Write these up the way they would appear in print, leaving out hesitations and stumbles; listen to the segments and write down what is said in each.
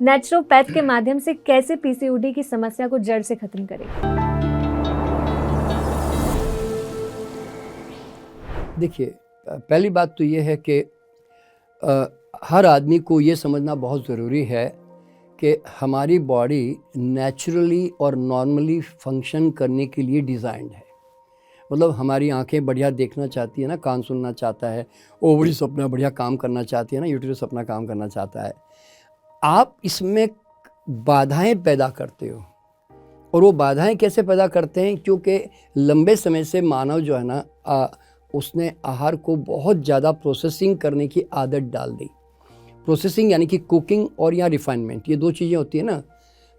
Naturopath के माध्यम से कैसे पीसीओडी की समस्या को जड़ से खत्म करें? देखिए, पहली बात तो ये है कि हर आदमी को ये समझना बहुत ज़रूरी है कि हमारी बॉडी नेचुरली और नॉर्मली फंक्शन करने के लिए डिज़ाइंड है। मतलब हमारी आंखें बढ़िया देखना चाहती है ना, कान सुनना चाहता है, ओवरीज अपना बढ़िया काम करना चाहती है ना, यूट्रस अपना काम करना चाहता है। आप इसमें बाधाएं पैदा करते हो, और वो बाधाएं कैसे पैदा करते हैं? क्योंकि लंबे समय से मानव जो है ना उसने आहार को बहुत ज़्यादा प्रोसेसिंग करने की आदत डाल दी। प्रोसेसिंग यानी कि कुकिंग और या रिफाइनमेंट, ये दो चीज़ें होती है ना।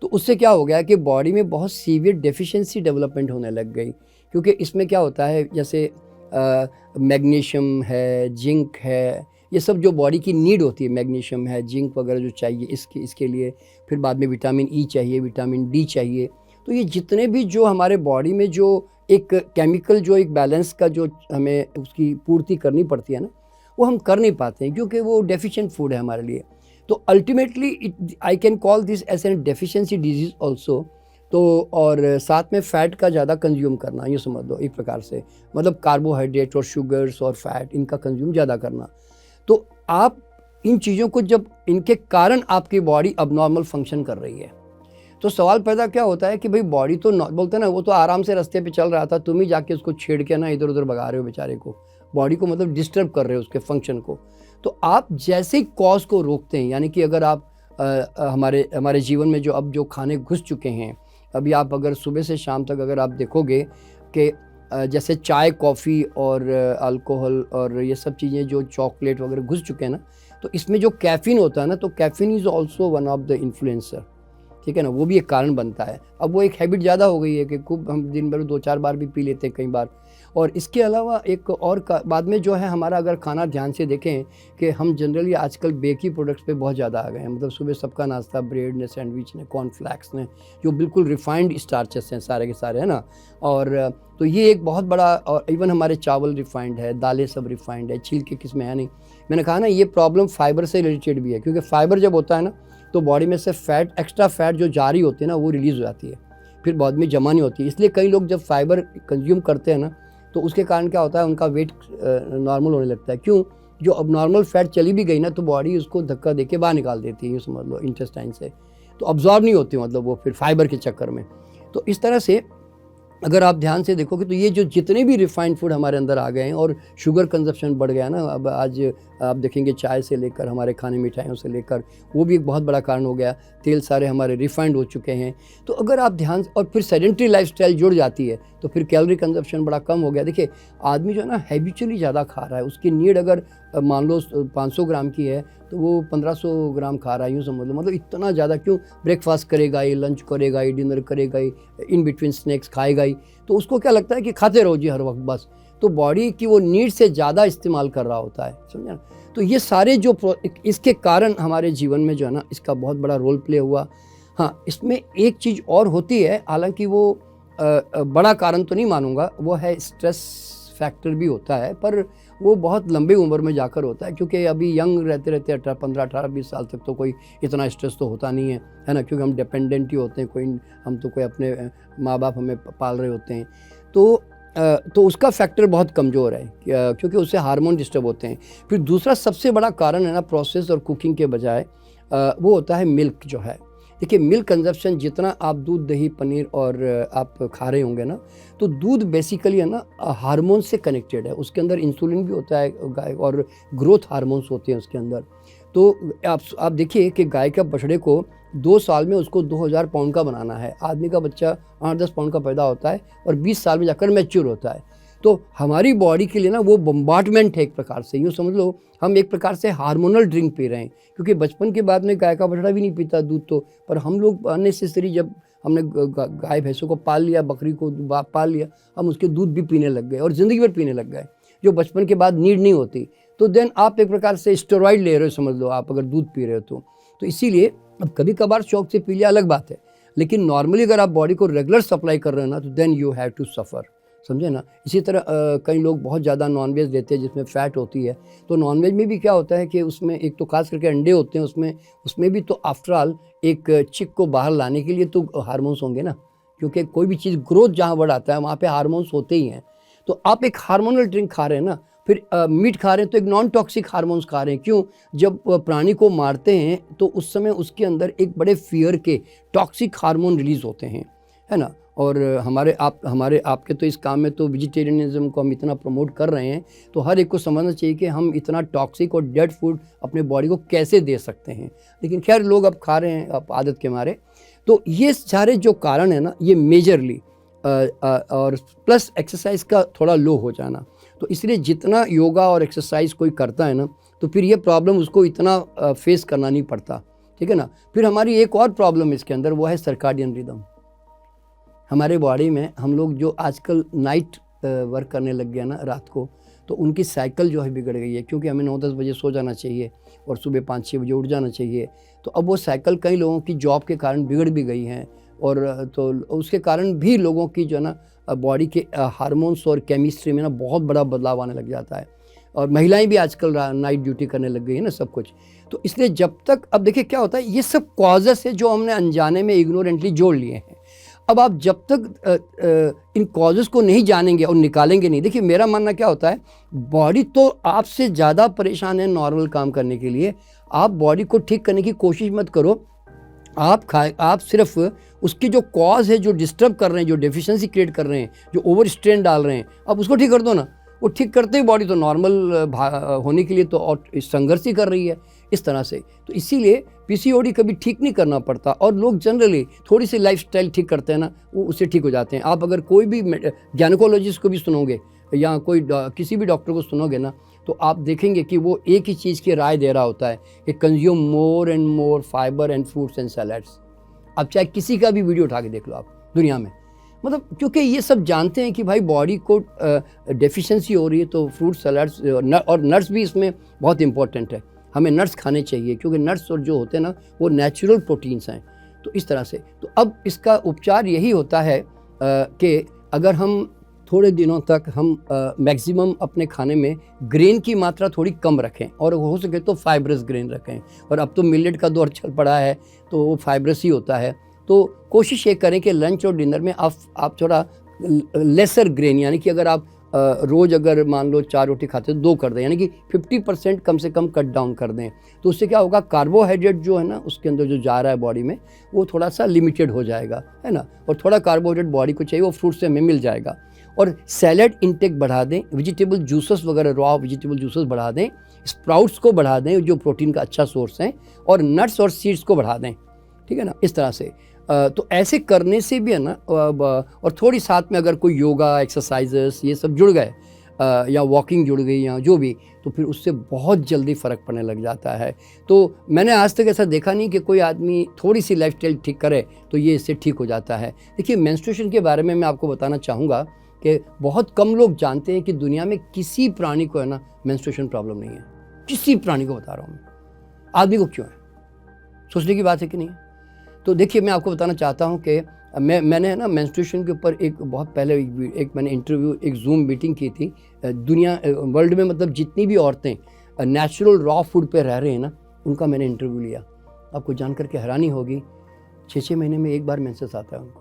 तो उससे क्या हो गया कि बॉडी में बहुत सीवियर डेफिशिएंसी डेवलपमेंट होने लग गई। क्योंकि इसमें क्या होता है, जैसे मैग्नीशियम है, जिंक है, ये सब जो बॉडी की नीड होती है, मैग्नीशियम है, जिंक वगैरह जो चाहिए इसके लिए, फिर बाद में विटामिन ई चाहिए, विटामिन डी चाहिए। तो ये जितने भी जो हमारे बॉडी में जो एक केमिकल जो एक बैलेंस का जो हमें उसकी पूर्ति करनी पड़ती है ना, वो हम कर नहीं पाते हैं क्योंकि वो डेफिशिएंट फूड है हमारे लिए। तो ultimately I can call this as an deficiency disease also. तो और साथ में फ़ैट का ज़्यादा कंज्यूम करना, ये समझ लो एक प्रकार से, मतलब कार्बोहाइड्रेट और शुगर्स और फैट इनका कंज्यूम ज़्यादा करना। तो आप इन चीज़ों को जब इनके कारण आपकी बॉडी अबनॉर्मल फंक्शन कर रही है, तो सवाल पैदा क्या होता है कि भाई बॉडी तो बोलते हैं ना, वो तो आराम से रास्ते पे चल रहा था, तुम ही जाके उसको छेड़ के ना इधर उधर भगा रहे हो बेचारे को, बॉडी को मतलब डिस्टर्ब कर रहे हो उसके फंक्शन को। तो आप जैसे ही कॉज को रोकते हैं, यानी कि अगर आप हमारे जीवन में जो अब जो खाने घुस चुके हैं, अभी आप अगर सुबह से शाम तक अगर आप देखोगे कि जैसे चाय, कॉफ़ी और अल्कोहल और ये सब चीज़ें जो चॉकलेट वगैरह घुस चुके हैं ना, तो इसमें जो कैफ़ीन होता है ना, तो caffeine is also one of the influencer, ठीक है ना, वो भी एक कारण बनता है। अब वो एक हैबिट ज़्यादा हो गई है कि खूब हम दिन भर 2-4 बार भी पी लेते हैं कई बार। और इसके अलावा एक और बाद में जो है हमारा, अगर खाना ध्यान से देखें कि हम जनरली आजकल बेकरी प्रोडक्ट्स पे बहुत ज़्यादा आ गए हैं। मतलब सुबह सबका नाश्ता ब्रेड ने, सैंडविच ने, कॉर्नफ्लैक्स ने, जो बिल्कुल रिफाइंड स्टार्चेस हैं सारे के सारे, है ना। और तो ये एक बहुत बड़ा, और इवन हमारे चावल रिफाइंड है, दालें सब रिफाइंड है, छिलके किसमें है नहीं। मैंने कहा ना, ये प्रॉब्लम फाइबर से रिलेटेड भी है, क्योंकि फाइबर जब होता है ना, तो बॉडी में से फैट, एक्स्ट्रा फैट जो जारी होती है ना, वो रिलीज़ हो जाती है, फिर बाद में जमा नहीं होती। इसलिए कई लोग जब फाइबर कंज्यूम करते हैं ना, तो उसके कारण क्या होता है, उनका वेट नॉर्मल होने लगता है। क्यों? जो अब नॉर्मल फैट चली भी गई ना, तो बॉडी उसको धक्का देके बाहर निकाल देती है, ये समझ लो, इंटेस्टाइन से। तो अब्जॉर्ब नहीं होती, मतलब वो फिर फाइबर के चक्कर में। तो इस तरह से अगर आप ध्यान से देखोगे तो ये जो जितने भी रिफाइंड फूड हमारे अंदर आ गए हैं, और शुगर कंजप्शन बढ़ गया ना, अब आज आप देखेंगे चाय से लेकर हमारे खाने मिठाइयों से लेकर, वो भी एक बहुत बड़ा कारण हो गया। तेल सारे हमारे रिफाइंड हो चुके हैं। तो अगर आप ध्यान, और फिर सेडेंट्री लाइफस्टाइल जुड़ जाती है, तो फिर कैलोरी कंजप्शन बड़ा कम हो गया। देखिए, आदमी जो है ना हैबिचुअली ज़्यादा खा रहा है। उसकी नीड अगर मान लो 500 ग्राम की है, तो वो 1500 ग्राम खा रहा है, यूँ समझ लो। मतलब इतना ज़्यादा क्यों? ब्रेकफास्ट करेगा ही, लंच करेगा ही, डिनर करेगा ही, इन बिटवीन स्नैक्स खाएगा ही। तो उसको क्या लगता है कि खाते रहो जी हर वक्त बस। तो बॉडी की वो नीड से ज़्यादा इस्तेमाल कर रहा होता है, समझे ना। तो ये सारे जो इसके कारण हमारे जीवन में जो है ना, इसका बहुत बड़ा रोल प्ले हुआ। हाँ, इसमें एक चीज़ और होती है, हालांकि वो बड़ा कारण तो नहीं मानूंगा, वो है स्ट्रेस फैक्टर भी होता है, पर वो बहुत लंबी उम्र में जाकर होता है। क्योंकि अभी यंग रहते रहते 15, 18, 20 साल तक तो कोई इतना स्ट्रेस तो होता नहीं है ना, क्योंकि हम डिपेंडेंट ही होते हैं, हम तो कोई अपने माँ बाप हमें पाल रहे होते हैं। तो उसका फैक्टर बहुत कमज़ोर है, क्योंकि उससे हार्मोन डिस्टर्ब होते हैं। फिर दूसरा सबसे बड़ा कारण है ना, प्रोसेस और कुकिंग के बजाय, वो होता है मिल्क जो है। देखिए, मिल्क कंजप्शन, जितना आप दूध, दही, पनीर और आप खा रहे होंगे ना, तो दूध बेसिकली है ना हार्मोन से कनेक्टेड है। उसके अंदर इंसुलिन भी होता है गाय, और ग्रोथ हार्मोन्स होते हैं उसके अंदर। तो आप देखिए कि गाय के बछड़े को 2 साल में उसको 2000 पाउंड का बनाना है। आदमी का बच्चा 8-10 पाउंड का पैदा होता है और 20 साल में जाकर मैच्योर होता है। तो हमारी बॉडी के लिए ना वो बम्बार्टमेंट है एक प्रकार से, यूँ समझ लो हम एक प्रकार से हार्मोनल ड्रिंक पी रहे हैं। क्योंकि बचपन के बाद में गाय का बछड़ा भी नहीं पीता दूध तो, पर हम लोग अननेसेसरी, जब हमने गाय भैंसों को पाल लिया, बकरी को पाल लिया, हम उसके दूध भी पीने लग गए और ज़िंदगी भर पीने लग गए, जो बचपन के बाद नीड नहीं होती। तो देन आप एक प्रकार से स्टेरॉइड ले रहे हो, समझ लो आप, अगर दूध पी रहे हो तो इसीलिए अब कभी कभार शौक से पी लिया अलग बात है, लेकिन नॉर्मली अगर आप बॉडी को रेगुलर सप्लाई कर रहे हो ना, तो then you have to suffer. समझे ना। इसी तरह कई लोग बहुत ज़्यादा नॉनवेज लेते हैं जिसमें फ़ैट होती है, तो नॉनवेज में भी क्या होता है कि उसमें एक तो खास करके अंडे होते हैं, उसमें भी तो आफ्टर ऑल एक चिक को बाहर लाने के लिए तो हार्मोन्स होंगे ना, क्योंकि कोई भी चीज़ ग्रोथ जहाँ बढ़ाता है वहाँ पे हार्मोन्स होते ही हैं। तो आप एक हार्मोनल ड्रिंक खा रहे हैं ना, फिर मीट खा रहे हैं तो एक नॉन टॉक्सिक हार्मोन्स खा रहे हैं। क्यों? जब प्राणी को मारते हैं तो उस समय उसके अंदर एक बड़े फियर के टॉक्सिक हार्मोन रिलीज़ होते हैं, है ना। और हमारे आपके तो इस काम में तो वेजिटेरियनिज्म को हम इतना प्रमोट कर रहे हैं, तो हर एक को समझना चाहिए कि हम इतना टॉक्सिक और डेड फूड अपने बॉडी को कैसे दे सकते हैं। लेकिन खैर लोग अब खा रहे हैं अब आदत के मारे। तो ये सारे जो कारण है ना, ये मेजरली और प्लस एक्सरसाइज का थोड़ा लो हो जाना। तो इसलिए जितना योगा और एक्सरसाइज कोई करता है ना, तो फिर ये प्रॉब्लम उसको इतना फेस करना नहीं पड़ता, ठीक है ना। फिर हमारी एक और प्रॉब्लम इसके अंदर, वो है सर्काडियन रिदम। हमारे बॉडी में हम लोग जो आजकल नाइट वर्क करने लग गया ना रात को, तो उनकी साइकिल जो है बिगड़ गई है, क्योंकि हमें 9-10 बजे सो जाना चाहिए और सुबह 5-6 बजे उठ जाना चाहिए। तो अब वो साइकिल कई लोगों की जॉब के कारण बिगड़ भी गई हैं, और तो उसके कारण भी लोगों की जो है ना बॉडी के हार्मोन्स और केमिस्ट्री में ना बहुत बड़ा बदलाव आने लग जाता है। और महिलाएं भी आजकल नाइट ड्यूटी करने लग गई है ना सब कुछ। तो इसलिए जब तक, अब देखिए क्या होता है, ये सब कॉजेस है जो हमने अनजाने में इग्नोरेंटली जोड़ लिए हैं। अब आप जब तक इन कॉजेस को नहीं जानेंगे और निकालेंगे नहीं, देखिए मेरा मानना क्या होता है, बॉडी तो आपसे ज़्यादा परेशान है नॉर्मल काम करने के लिए। आप बॉडी को ठीक करने की कोशिश मत करो, आप सिर्फ उसकी जो कॉज है, जो डिस्टर्ब कर रहे हैं, जो डेफिशिएंसी क्रिएट कर रहे हैं, जो ओवर स्ट्रेन डाल रहे हैं, आप उसको ठीक कर दो ना। वो ठीक करते ही बॉडी तो नॉर्मल होने के लिए तो और संघर्ष ही कर रही है इस तरह से। तो इसीलिए पीसीओडी कभी ठीक नहीं करना पड़ता, और लोग जनरली थोड़ी सी लाइफस्टाइल ठीक करते हैं ना, वो उससे ठीक हो जाते हैं। आप अगर कोई भी गायनेकोलॉजिस्ट को भी सुनोगे या कोई किसी भी डॉक्टर को सुनोगे ना, तो आप देखेंगे कि वो एक ही चीज़ की राय दे रहा होता है कि consume more and more fibre and fruits and salads. आप चाहे किसी का भी वीडियो उठा के देख लो आप दुनिया में, मतलब क्योंकि ये सब जानते हैं कि भाई बॉडी को डेफिशिएंसी हो रही है, तो फ्रूट सैलड्स और नट्स भी इसमें बहुत इंपॉर्टेंट है। हमें नट्स खाने चाहिए, क्योंकि नट्स और जो होते हैं ना, वो नेचुरल प्रोटीन्स हैं। तो इस तरह से तो अब इसका उपचार यही होता है कि अगर हम थोड़े दिनों तक हम मैक्सिमम अपने खाने में ग्रेन की मात्रा थोड़ी कम रखें, और हो सके तो फाइब्रस ग्रेन रखें। और अब तो मिलेट का दौर चल पड़ा है, तो वो फाइब्रस ही होता है। तो कोशिश ये करें कि लंच और डिनर में आप थोड़ा लेसर ग्रेन, यानी कि अगर आप रोज़ अगर मान लो 4 रोटी खाते हैं, 2 कर दें, यानी कि 50% कम से कम कट डाउन कर दें। तो उससे क्या होगा, कार्बोहाइड्रेट जो है ना उसके अंदर जो जा रहा है बॉडी में, वो थोड़ा सा लिमिटेड हो जाएगा, है ना। और थोड़ा कार्बोहाइड्रेट बॉडी को चाहिए, वो फ्रूट से हमें मिल जाएगा। और सैलड इंटेक बढ़ा दें, वेजिटेबल जूसेस वगैरह, रॉ वेजिटेबल जूसेस बढ़ा दें, स्प्राउट्स को बढ़ा दें जो प्रोटीन का अच्छा सोर्स हैं, और नट्स और सीड्स को बढ़ा दें, ठीक है ना, इस तरह से। तो ऐसे करने से भी है ना, और थोड़ी साथ में अगर कोई योगा एक्सरसाइजेस ये सब जुड़ गए, या वॉकिंग जुड़ गई या जो भी, तो फिर उससे बहुत जल्दी फ़र्क पड़ने लग जाता है। तो मैंने आज तक ऐसा देखा नहीं कि कोई आदमी थोड़ी सी लाइफस्टाइल ठीक करे तो ये इससे ठीक हो जाता है। देखिए मेंस्ट्रुएशन के बारे में मैं आपको बताना चाहूँगा कि बहुत कम लोग जानते हैं कि दुनिया में किसी प्राणी को है ना मेंस्ट्रुएशन प्रॉब्लम नहीं है। किसी प्राणी को बता रहा हूँ मैं, आदमी को क्यों है, सोचने की बात है कि नहीं। तो देखिए मैं आपको बताना चाहता हूँ कि मैंने ना मेंस्ट्रुएशन के ऊपर एक बहुत पहले एक मैंने इंटरव्यू, एक जूम मीटिंग की थी। दुनिया वर्ल्ड में मतलब जितनी भी औरतें नेचुरल रॉ फूड पे रह रहे हैं ना, उनका मैंने इंटरव्यू लिया। आपको जान करके हैरानी होगी, 6-6 महीने में एक बार मेंसेस आता है उनको,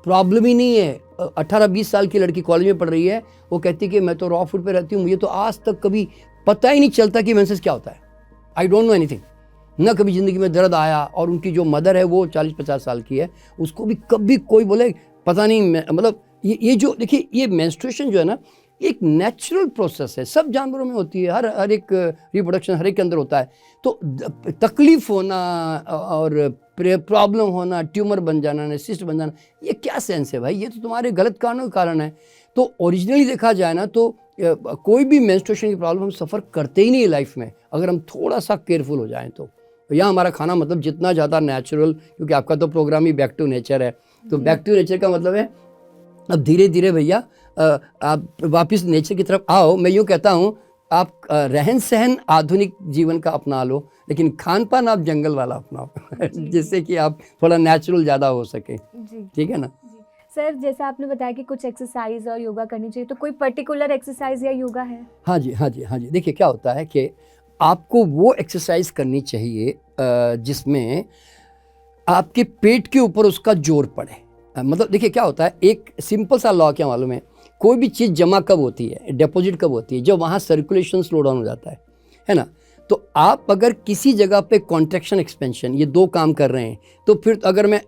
प्रॉब्लम ही नहीं है। 18-20 साल की लड़की कॉलेज में पढ़ रही है, वो कहती है कि मैं तो रॉ फूड पे रहती हूँ, मुझे तो आज तक कभी पता ही नहीं चलता कि मेंसेस क्या होता है। आई डोंट नो एनीथिंग, ना कभी ज़िंदगी में दर्द आया। और उनकी जो मदर है वो 40-50 साल की है, उसको भी कभी कोई बोले पता नहीं, मतलब ये जो देखिए ये मेंस्ट्रुएशन जो है ना, एक नेचुरल प्रोसेस है, सब जानवरों में होती है, हर एक रिप्रोडक्शन हर एक के अंदर होता है। तो तकलीफ़ होना और प्रॉब्लम होना, ट्यूमर बन जाना, सिस्ट बन जाना, ये क्या सेंस है भाई, ये तो तुम्हारे गलत कारणों के कारण है। तो ओरिजिनली देखा जाए ना, तो कोई भी मेंस्ट्रुएशन की प्रॉब्लम हम सफ़र करते ही नहीं लाइफ में, अगर हम थोड़ा सा केयरफुल हो जाएं तो। यहाँ हमारा खाना मतलब जितना ज़्यादा नेचुरल, क्योंकि आपका तो प्रोग्राम ही बैक टू नेचर है, तो बैक टू नेचर का मतलब है अब धीरे धीरे भैया आप वापस नेचर की तरफ आओ। मैं यूँ कहता हूँ, आप रहन सहन आधुनिक जीवन का अपना लो, लेकिन खान पान आप जंगल वाला अपनाओ जिससे कि आप थोड़ा नेचुरल ज़्यादा हो सके, ठीक है ना। सर जैसा आपने बताया कि कुछ एक्सरसाइज और योगा करनी चाहिए, तो कोई पर्टिकुलर एक्सरसाइज या योगा है? हाँ जी, हाँ जी, हाँ जी। देखिए क्या होता है कि आपको वो एक्सरसाइज करनी चाहिए जिसमें आपके पेट के ऊपर उसका जोर पड़े। मतलब देखिए क्या होता है, एक सिंपल सा लॉ क्या मालूम है, कोई भी चीज़ जमा कब होती है, डिपॉजिट कब होती है, जब वहाँ सर्कुलेशन स्लो डाउन हो जाता है ना। तो आप अगर किसी जगह पे कॉन्ट्रैक्शन एक्सपेंशन ये दो काम कर रहे हैं, तो फिर अगर मैं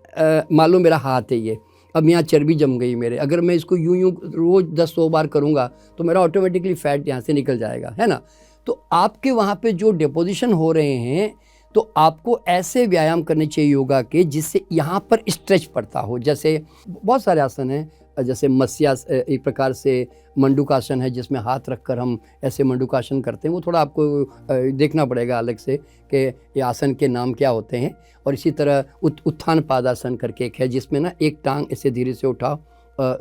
मान लो मेरा हाथ है ये, अब यहाँ चर्बी जम गई मेरे, अगर मैं इसको यूं रोज़ 10-100 बार करूँगा तो मेरा ऑटोमेटिकली फैट यहाँ से निकल जाएगा, है ना। तो आपके वहाँ पे जो डिपोजिशन हो रहे हैं, तो आपको ऐसे व्यायाम करने चाहिए योगा के जिससे यहाँ पर स्ट्रेच पड़ता हो। जैसे बहुत सारे आसन हैं, जैसे एक प्रकार से मंडूकासन है जिसमें हाथ रखकर हम ऐसे मंडूकासन करते हैं, वो थोड़ा आपको देखना पड़ेगा अलग से कि ये आसन के नाम क्या होते हैं। और इसी तरह उत्थान पादासन करके एक है जिसमें ना एक टांग ऐसे धीरे से उठाओ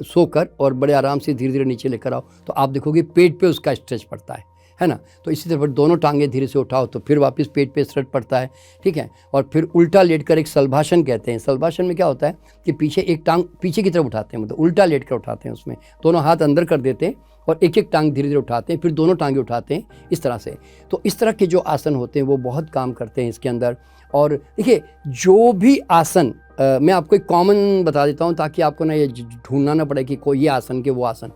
सोकर और बड़े आराम से धीरे धीरे नीचे लेकर आओ, तो आप देखोगे पेट पे उसका स्ट्रेच पड़ता है ना। तो इसी तरह दोनों टांगे धीरे से उठाओ तो फिर वापस पेट पे स्ट्रेच पड़ता है, ठीक है। और फिर उल्टा लेटकर एक सलभासन कहते हैं। सलभासन में क्या होता है कि पीछे एक टांग पीछे की तरफ उठाते हैं, मतलब उल्टा लेट कर उठाते हैं, उसमें दोनों हाथ अंदर कर देते हैं और एक एक टांग धीरे धीरे उठाते हैं, फिर दोनों टांगे उठाते हैं, इस तरह से। तो इस तरह के जो आसन होते हैं वो बहुत काम करते हैं इसके अंदर। और देखिए जो भी आसन मैं आपको एक कॉमन बता देता हूँ ताकि आपको ना ये ढूंढना ना पड़े कि कोई ये आसन के वो आसन,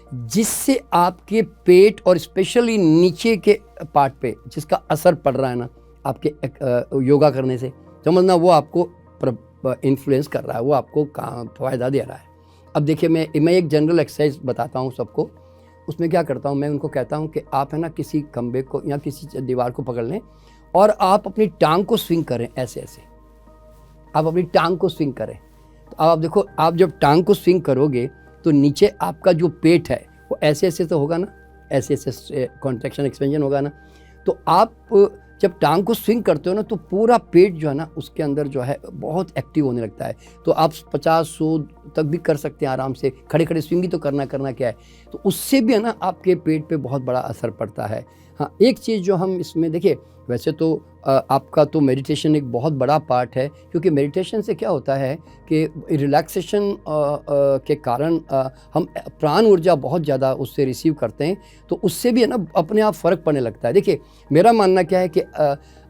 जिससे आपके पेट और स्पेशली नीचे के पार्ट पे जिसका असर पड़ रहा है ना आपके योगा करने से, समझना वो आपको इन्फ्लुएंस कर रहा है, वो आपको फ़ायदा दे रहा है। अब देखिए मैं एक जनरल एक्सरसाइज बताता हूँ सबको। उसमें क्या करता हूँ, मैं उनको कहता हूँ कि आप है ना किसी खंबे को या किसी दीवार को पकड़ लें और आप अपनी टांग को स्विंग करें, ऐसे ऐसे आप अपनी टांग को स्विंग करें। तो अब आप देखो, आप जब टांग को स्विंग करोगे तो नीचे आपका जो पेट है वो ऐसे ऐसे तो होगा ना, ऐसे ऐसे कॉन्ट्रैक्शन एक्सपेंशन होगा ना। तो आप जब टांग को स्विंग करते हो ना तो पूरा पेट जो है ना उसके अंदर जो है बहुत एक्टिव होने लगता है। तो आप 50-100 तक भी कर सकते हैं आराम से, खड़े खड़े स्विंग ही तो करना क्या है। तो उससे भी है ना आपके पेट पे बहुत बड़ा असर पड़ता है। हाँ, एक चीज़ जो हम इसमें देखिए, वैसे तो आपका तो मेडिटेशन एक बहुत बड़ा पार्ट है, क्योंकि मेडिटेशन से क्या होता है कि रिलैक्सेशन के कारण हम प्राण ऊर्जा बहुत ज़्यादा उससे रिसीव करते हैं, तो उससे भी है ना अपने आप फ़र्क पड़ने लगता है। देखिए मेरा मानना क्या है कि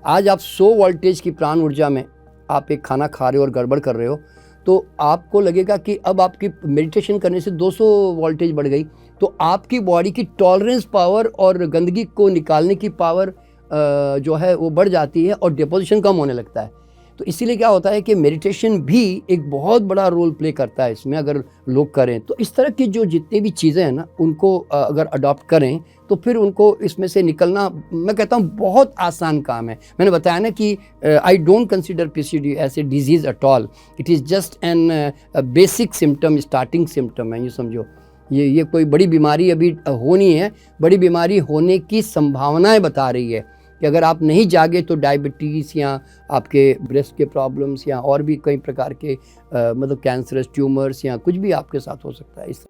आज आप 100 वोल्टेज की प्राण ऊर्जा में आप एक खाना खा रहे हो और गड़बड़ कर रहे हो, तो आपको लगेगा कि अब आपकी मेडिटेशन करने से 200 वोल्टेज बढ़ गई, तो आपकी बॉडी की टॉलरेंस पावर और गंदगी को निकालने की पावर जो है वो बढ़ जाती है और डिपोजिशन कम होने लगता है। तो इसीलिए क्या होता है कि मेडिटेशन भी एक बहुत बड़ा रोल प्ले करता है इसमें, अगर लोग करें तो। इस तरह की जो जितनी भी चीज़ें हैं ना उनको अगर अडॉप्ट करें तो फिर उनको इसमें से निकलना, मैं कहता हूँ, बहुत आसान काम है। मैंने बताया ना कि I don't consider PCOD as a disease at all, it is just an basic symptom, starting symptom है, ये समझो। ये कोई बड़ी बीमारी अभी हो नहीं है, बड़ी बीमारी होने की संभावनाएं बता रही है कि अगर आप नहीं जागे तो डायबिटीज़ या आपके ब्रेस्ट के प्रॉब्लम्स या और भी कई प्रकार के मतलब कैंसरस ट्यूमर्स या कुछ भी आपके साथ हो सकता है। इस